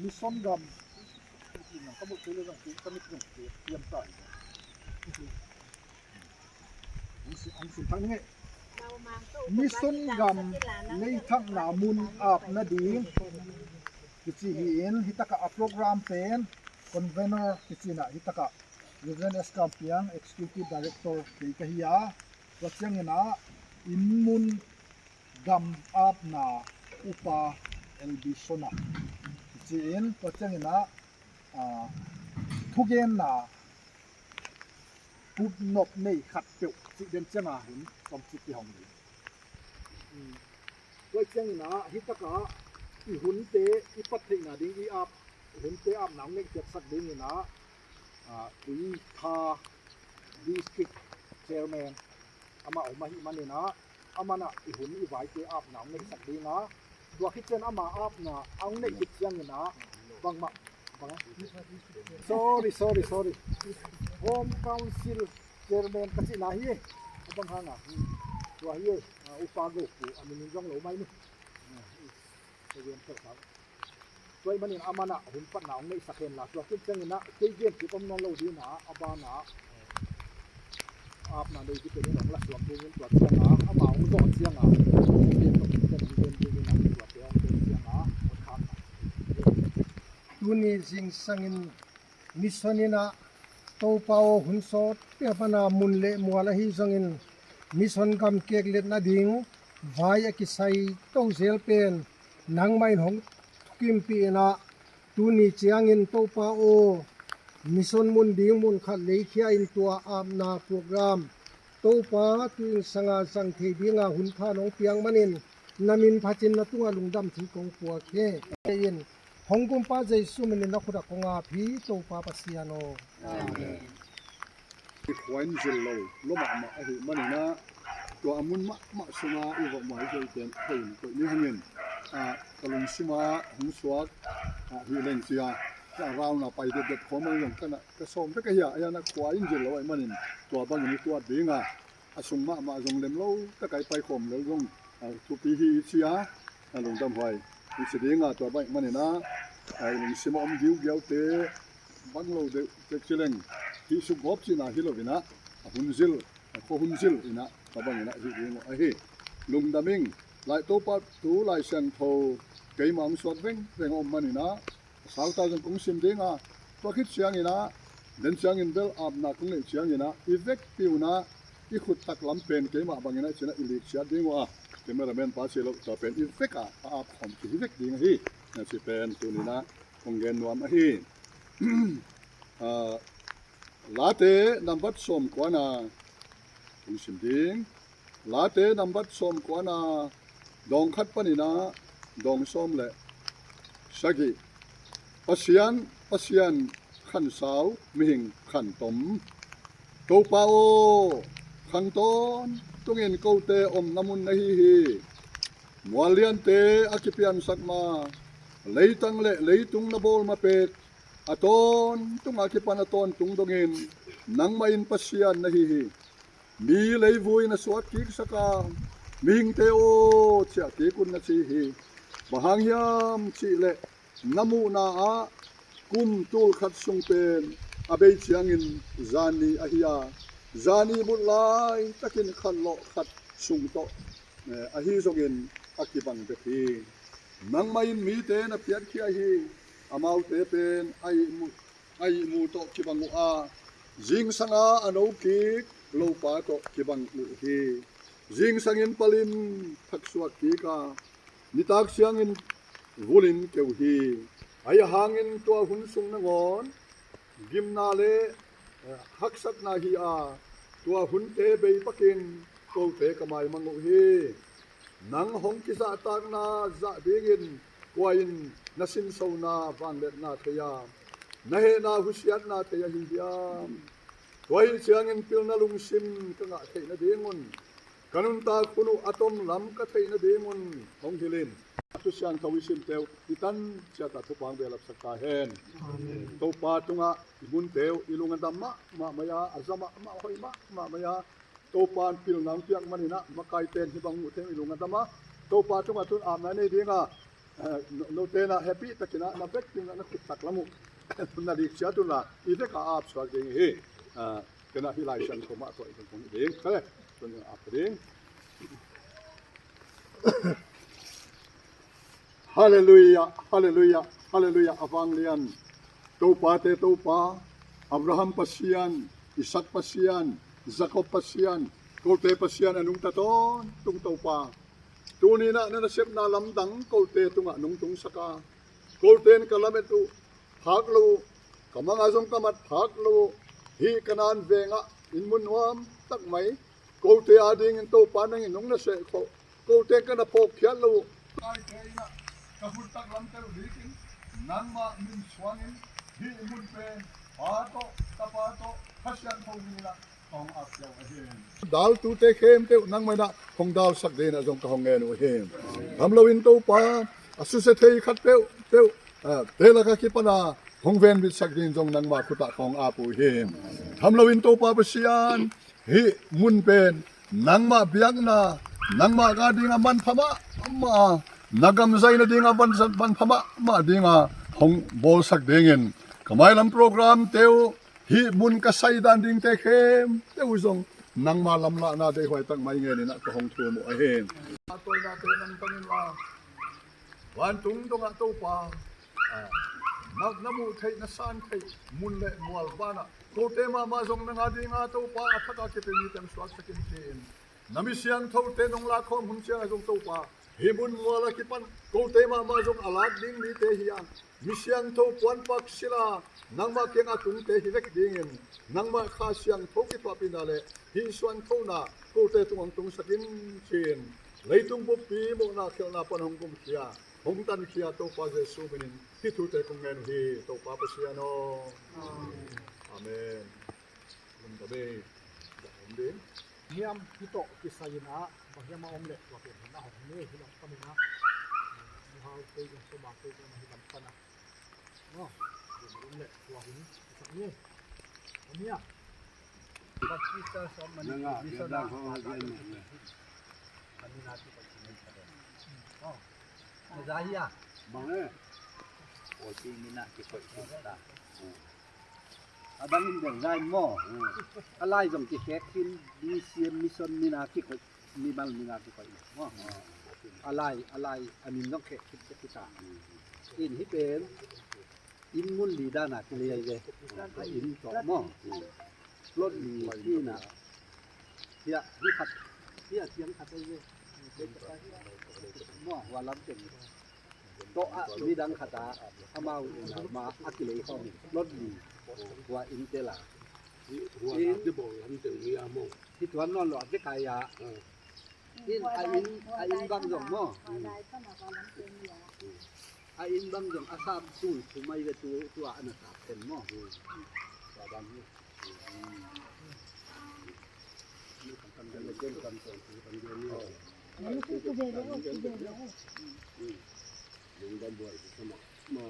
มีซ้อนดำก็บอกเลยว่าก็ไม่ต้องเตรียมใส่อันสุดท้ายนี้มีซ้อนดำในทักหนามุนอาบนาดีกิจหินฮิตกะโปรแกรมเป็นคอนเวนเนอร์กิจนะฮิตกะยูเวนเอสกัมเปียง Executive Director ที่กะฮิยาวัชยังนะอินมุนดำอาบนาอุปาเอลบิโซนาจีนวัชยังนะทุกเย็นนะปุ๊บนกในขัดเปียวจีเดนเจ้าหน้าหินสมจิตที่ห้องนี้วัชยังนะฮิตกะอีหุ่นเตอีปัตตินาดิอีอาบหุ่นเตอาบน้ำเล็กเจ็บสักดิ้งนะอีทาดิสตริกเชลแมนอามาออกมาหิมันเนี่ยนะอามานะอีหุ่นอีไว้เตอาบน้ำเล็กสักดิ้งนะตัวคิดเช่นอามาอาบนะเอาเล็กคิดยังเนี่ยนะบางมาบาง sorry home council chairman กันสินะเฮ้ยบางครั้งอ่ะตัวเฮ้ยอุปาโกกูอันนี้ยังหลงไม่นี่เรียนเสร็จแล้วตัวมันนี่อามานะหุ่นปัดหนาวในสักเห็นละตัวคิดจังนะที่เยี่ยมที่ผมน้องเราดีนะอาบานะอาบน้ำในที่เป็นหลงละส่วนตัวเงินตัวเชียงนะอาบ่าวมันก็เชียงนะเรียนกับเป็นเรียนดีนะตัวเชียงเป็นเชียงนะข้างตัวนี้สิ่งสังอินมิสนินะโตเปาหุ่นสดเปียปนามุนเละมัวละฮีสังอินมิสนกำเกกเล็ดนาดิงวายกิไซโตเซลเป็นนางไม่หงกิมปีนะตูนี่เจียงอินโตปาโอมิสนมุนดิงมุนขัดเลยเขียอินตัวอาบนาโปรแกรมโตปาตุงสังอาสังเทดิงาหุ่นพาน้องเปียงมันินนามินพาจินนาตุงาลุงดำที่กงปัวเคอินฮงกุมปาใจสุมินนักขุดกงาพีโตปาปัสยาโนอีควายนี่เจลโลลมามาไอ้มันนี่นะตัวอามุนมาสมาอีกว่าจะเป็นเห็นตัวนี้หันเงินกลุ่มสมาหงสวดฮิเลนเซียจะเราหน้าไปเด็ดๆของมันอย่างกันนะกระสมก็เหี้ยไอ้นั่นควายนี่เจลโลไอ้มันนี่ตัวบางอย่างนี้ตัวดีงาส่งมาส่งเล็มโลก็ไกลไปข่มแล้วลงทุกปีที่เชียลงตำไฟมีเสียงตัวบางมันนี่นะไอ้ลุงสมาอมดิวเกี่ยวเตะบังโลเด็กเชลงที่สุกอบสินะฮิโลวินะหุ่นซิลโคหุ่นซิลอินะตัวบางอย่างนะที่เรื่องไอ้เฮ้ลุงดามิงหลายตัวปัดตัวหลายเสียงโทเกี่ยมังสวดเร่งอมมันนี่นะสาวตาจังคงซิมเด้งตัวคิดเสียงนี่นะเดินเสียงอินเบลอาบนักคงเล่นเสียงนี่นะอีเวกปิวนะอีขุดตักลำเป็นเกี่ยมาบางอย่างนะเสียงอิลิกเสียงเด้งว่าเกี่ยมาระเบิดภาษีเราจะเป็นอีเวกอาบของที่อีเวกดีนะฮีนั่นสิเป็นตัวนี้นะคงเงินนวมฮีลาเต้นำบัดสมกว่านาคงซิมเด้งลาเต้นำบัดสมกว่านาดองคัดปนินะดองส้มเละสักปัสยันขันสาวมิหิงขันตมโตเปาขันต้นตุงเงินเกาเตอมน้ำมุนนาฮีมัวเลียนเตอากิเปียนสักมาเลยตังเละเลยตุงนาโบลมาเป็ดอาตอนตุงอากิปันอาตอนตุงตุงเงินนังมาอินปัสยันนาฮีมีเลยวุยนาสวัสกิกสักามิงเตโอเชียกิกุนนาชีฮีบางยามชีเละน้ำมูนาอากุมตูลขัดทรงเป็นอาเบยเชียงอินจานีอาฮิยาจานีบุลไลตะกินขันโลขัดทรงโตอาฮิทรงอินอากิบังเบคีนังไม่มีเตนเปียกขี้อาฮิอามาวเตเป็นไอมูโตกิบังอุอาจิงสังอาอโนกิกโลปาโตกิบังอุฮีจิงสังอินปลินทักสวักกิกานิตักเชียงอินวุลินเกวฮีไอหางอินตัวหุ่นสุงนงอนกิมนาเลฮักสักนาฮีอาตัวหุ่นเตเบยปักินโตเตกมายมังอุฮีนังหงกิซาตากนาจะเบกินกวายนสินโซนาฟังเล็ดนาเทียนาเฮนาหุสยันนาเทียฮิยามตัวหินเชียงอินพิลนาลุงซิมกังอาเทนเดงุนกันุนตาคุนุอะตอมลำกะเทนเดงุนหงฮิลินทุเชียงทวิสิมเตวติตันเชียตาทุปังเบลับสักตาเฮนโตปาตุงะบุนเตวอิลุงันดามะมะมายาอาซามะมะหอยมะมะมายาโตปานพิลนังเปียงมันนะมะไกเตนที่บังมุเทอิลุงันดามะโตปาตุงะทุนอาบนาเนดีงะ no tena happy takina na pek tinga na kutak lamu na di sia tu na ite ka ap swa ding he kena hilai san ko ma to itong pon ding kale pon ap ding hallelujah hallelujah hallelujah avang topa Abraham pasian Isaac pasian Jacob pasian kote pasian anung taton tung topa tunina na nasep na lamdang kote tunga nung tung saka koten kalametu phaklo kamanga jong kamat phaklo hi kanan venga inmunwam takmai kote ading to panang inung na se ko kote kana pok khialo tai theina kahut tak lam teru dikin nangma min swangin hi imun pe pato tapato khasyan thongina ong apyaw ahen dal tu te khem te nangmai na khong dal sak de na jong ka hong nge no hem hamlowin to pa asu se thei khat pe te la ka ki pana hong ven bit sak din jong nangma khuta khong apu hem hamlowin to pa pasian hi mun pen nangma biak na nangma ga dinga man phama ma nagam zai na dinga ban phama ma dinga hong bol sak dingen kamai lam program teu hi mun ka sai dan ding te khem teu jong nangma lam la na de hoi tak mai nge ni na ko hong thu mo a hen atoi na te nan tanin la wan tung dong a to pa nak namu thai na san thai mun le mual bana ko te ma jong na dinga to pa athaka ke te ni tam swak sakin chen nami siang tho te nong la khom hun siang jong to pa himun wala kipan ko te ma jong alat ding ni te hiang mi siang tho puan pak sila nangma keng atung te hi rek dingin nangma kha siang tho ki pa pinale hi swan tho na ko te tung sakin chen leitung bu pi mo na khel na pan hong kum khia hong tan khia to pa jesu benin hi thu te kong ngen hi to pa pa sia no amen lum ta be ding niam hito kisayina bahya ma omle wa ke na ho ne hi la kamina ni ha pe jong so ba pe jong hi lam pana no omle wa hin sa ni amia ba kita sa man bisa da ho gen ne kamina ti pa ni pa oh na zahia bang o ti mina ki ko ta abang indeng gai mo alai jong ki kek kin di sian mission mina ki ko mi bal mina ki ko mo alai amin nok kek kita in hi pen in mun li da na ki le ye in to mo lod li ki na ya hi khat ya siang khat ye mo walam chen to a mi dang khata amau na ma akile ko lod li wa intela wa de bo lam te ri amo ti tuan non lo ke kaya in a in bang jong mo a in bang jong asam tu mai ve tu ana ta ten mo wa bang ni kan kan le ken kan kan yung dan boy sama ma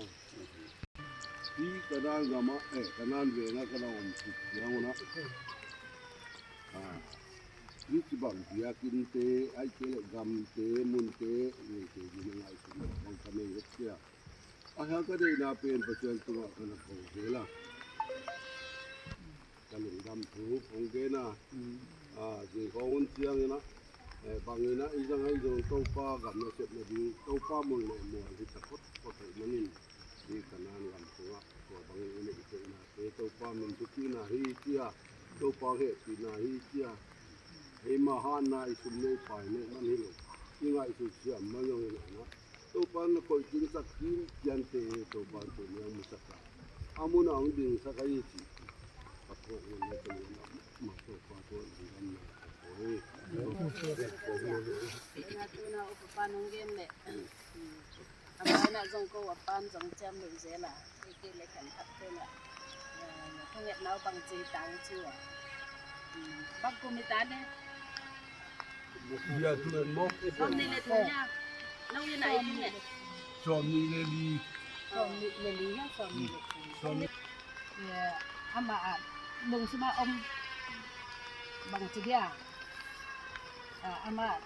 di kanan gama kanan ve na kana on yang ona di tibang dia kinte ai kele gam te mun te ni te ni ngai te on kame yetia aha ka de na pen pasal tu kana ko vela kalung gam thu ong ge na je ko on chiang na bangina isang ai jong to pa gam na set na di to pa mun le mo hi ta kot ko te manin di kanan gam thuwa ko bangin ni ite na te to pa mun tu ki na hi tia to pa he ki na hi tia he ma ha na isum le pa ne man hi lo ki ngai su sia ma yo ni na to pa na ko ki sa ki yan te to pa to ni mu sa ka amuna ang ding sa kai chi pa ko ni na to ma to pa to ni gam na natuna upapanungen le amana jong ko apan jong cham le zela ke le kan apela thonget nau bang chi tang chua bang kumitane dia tu mo som ni le tunya nau ye nai ni som ni le li som ni le li ya som ni som ya ama nung sima om bang chi dia ama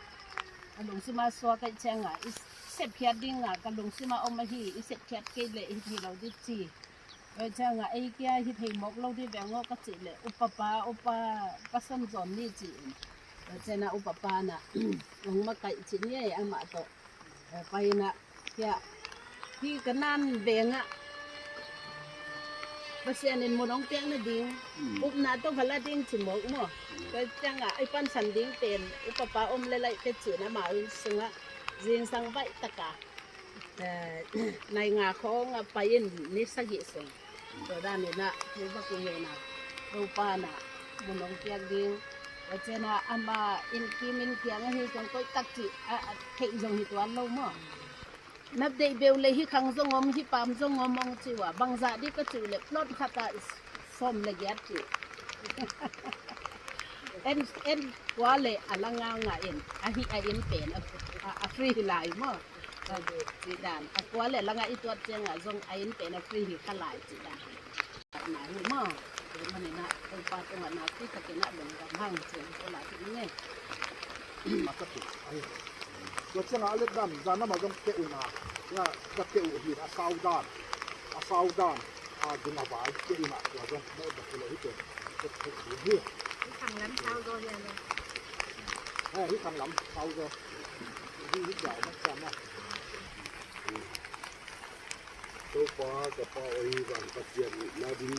nung sima so kai changa is isep khiat ding nga kalung sima omahi isep khiat ke le hi lo di chi cha nga ai kia hi thei mok lo di bengo ka chi le upapa pasam zon ni chi chena upapa na ong ma kai chi ni ama to pai na kia hi kanan benga pasien en monong teng na ding up na to hala ding chi mok mo ka changa ai pan san ding ten upapa om le lai ke chi na ma sunga jing sang bai taka nai nga khong pain ni sagi song to da ni na ni ba ku na ro pa na monong tiang ding chena ama in kimin kiang hi jong koi tak chi thei jong hi twan lo mo nap dei beu le hi khang jong om hi pam jong om ong chi wa bang za di ka chu le plot khata som le gyat chi en wale alanga nga en ahi a en pen a free lai mo chi dan a wale langa itwat chenga jong a en pen a free hi khalai chi dan na hi moมันนี่นะตรงปาตรงนั้นที่ตะกี้น่ะลงกับห้างเสียงโซลาที่นี่ makati ai so changa alet dan jana ma jong ke una nga ka ke u hi a saudan a dinga ba ke ina wa jong mo da ko hi ke ke hi ทางนั้นเช้าก็เลย hi kang lam sau do hi ja ma cha ma โตปากับปาโอฮีกันปัจเจกนาดิ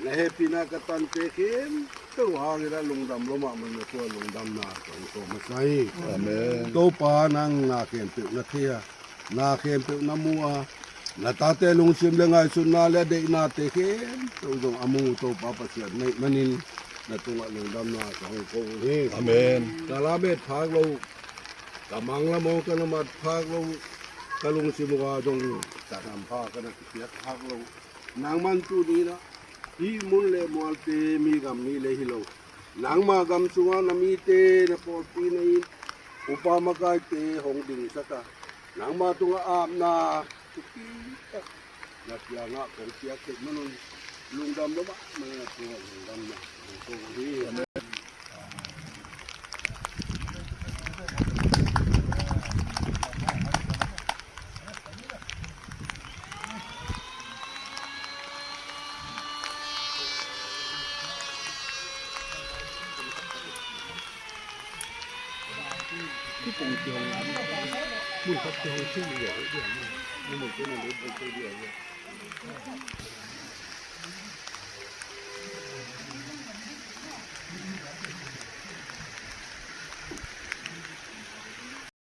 นะเฮปีนากัตันเตเข้มตัวหางละลุงดำลมามันตัวลุงดำนาของโตมาใส่ อาเมน โตปานังนาเข็มตึกนาเทียนาเข็มตึกนามัวนาตาเตลุงซิมเลงไงสุนนาและเด็กนาเตเข้มตัวจงอามูโตปาปัจเจกในมันินนาตัวลุงดำนาของโตเฮ อาเมน กาลาเมตพากเรากะมังละโมกันมาพากเรากะลุงสิมวาจงจัดนำพากันเสียพากเรานางมันตูนี้นะอีมุนเลมัวเตมีกำมีเลหิโลนางมากำสุวรรณมีเตนะปอปีในอุปามากายเตหงดิ่งสักนางมาตุงอาบนาทุกีนักยางะของเสียเก็บมนุษย์ลุงดำละมะมาตัวลุงดำนะตัวนี้ ที่เป็นเตียงนั้นนี่เขาเตียงที่เหลืออย่างนี้มันเหมือนเป็นอะไรเป็นตัวเดียวเลย